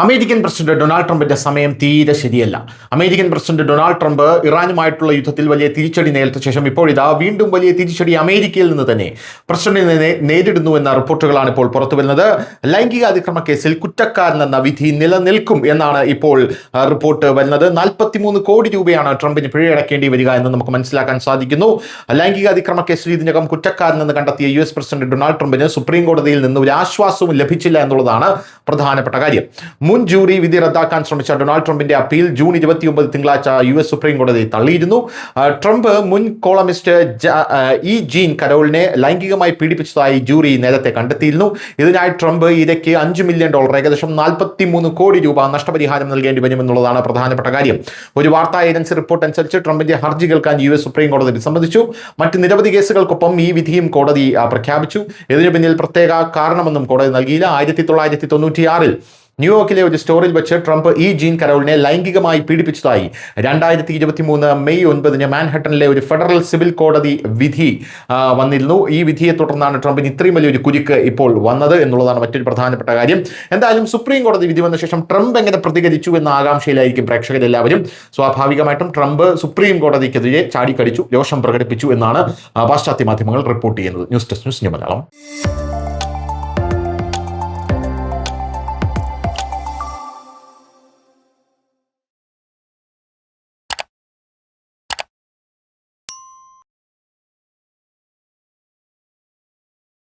American president Donald ട്രംപിന്റെ സമയം തീരെ ശരിയല്ല. അമേരിക്കൻ പ്രസിഡന്റ് ഡൊണാൾഡ് ട്രംപ് ഇറാനുമായിട്ടുള്ള യുദ്ധത്തിൽ വലിയ തിരിച്ചടി നേരിട്ട ശേഷം ഇപ്പോൾ ഇതാ വീണ്ടും വലിയ തിരിച്ചടി അമേരിക്കയിൽ നിന്ന് തന്നെ പ്രസിഡന്റിനെ നേരിടുന്നു എന്ന റിപ്പോർട്ടുകളാണ് ഇപ്പോൾ പുറത്തുവരുന്നത്. ലൈംഗിക അതിക്രമ കേസിൽ കുറ്റക്കാരനെന്ന വിധി നിലനിൽക്കും എന്നാണ് ഇപ്പോൾ റിപ്പോർട്ട് വരുന്നത്. 43 കോടി രൂപയാണ് ട്രംപിന് പിഴയടക്കേണ്ടി വരിക എന്ന് നമുക്ക് മനസ്സിലാക്കാൻ സാധിക്കുന്നു. ലൈംഗിക അതിക്രമ കേസിൽ ഇതിനകം കുറ്റക്കാരനെന്ന് കണ്ടെത്തിയ US പ്രസിഡന്റ് ഡൊണാൾഡ് ട്രംപിന് സുപ്രീം കോടതിയിൽ നിന്ന് ഒരു ആശ്വാസവും ലഭിച്ചില്ല എന്നുള്ളതാണ് പ്രധാനപ്പെട്ട കാര്യം. മുൻ ജൂറി വിധി റദ്ദാക്കാൻ ശ്രമിച്ച ഡൊണാൾഡ് ട്രംപിന്റെ അപ്പീൽ ജൂൺ 29 തിങ്കളാഴ്ച US സുപ്രീം കോടതി തള്ളിയിരുന്നു. ട്രംപ് മുൻ കോളമിസ്റ്റ് ജീൻ കരോളിനെ ലൈംഗികമായി പീഡിപ്പിച്ചതായി ജൂറി നേരത്തെ കണ്ടെത്തിയിരുന്നു. ഇതിനായി ട്രംപ് ഇരയ്ക്ക് $5 മില്യൺ ഏകദേശം 43 കോടി രൂപ നഷ്ടപരിഹാരം നൽകേണ്ടി വരുമെന്നുള്ളതാണ് പ്രധാനപ്പെട്ട കാര്യം. ഒരു വാർത്താ ഏജൻസി റിപ്പോർട്ട് അനുസരിച്ച് ട്രംപിന്റെ ഹർജി കേൾക്കാൻ US സുപ്രീം കോടതി വിസമ്മതിച്ചു. മറ്റ് നിരവധി കേസുകൾക്കൊപ്പം ഈ വിധിയും കോടതി പ്രഖ്യാപിച്ചു. ഇതിനു പിന്നിൽ പ്രത്യേക കാരണമൊന്നും കോടതി നൽകിയില്ല. 1996 ന്യൂയോർക്കിലെ ഒരു സ്റ്റോറിൽ വെച്ച് ട്രംപ് ജീൻ കരോളിനെ ലൈംഗികമായി പീഡിപ്പിച്ചതായി 2023 മെയ് 9 മാൻഹട്ടനിലെ ഒരു ഫെഡറൽ സിവിൽ കോടതി വിധി വന്നിരുന്നു. ഈ വിധിയെ തുടർന്നാണ് ട്രംപിന് ഇത്രയും വലിയൊരു കുരുക്ക് ഇപ്പോൾ വന്നത് എന്നുള്ളതാണ് മറ്റൊരു പ്രധാനപ്പെട്ട കാര്യം. എന്തായാലും സുപ്രീം കോടതി വിധി വന്ന ശേഷം ട്രംപ് എങ്ങനെ പ്രതികരിച്ചു എന്ന ആകാംക്ഷയിലായിരിക്കും പ്രേക്ഷകരെല്ലാവരും. സ്വാഭാവികമായിട്ടും ട്രംപ് സുപ്രീം കോടതിക്കെതിരെ ചാടിക്കടിച്ചു, രോഷം പ്രകടിപ്പിച്ചു എന്നാണ് പാശ്ചാത്യ മാധ്യമങ്ങൾ റിപ്പോർട്ട് ചെയ്യുന്നത്. News desk news Malayalam.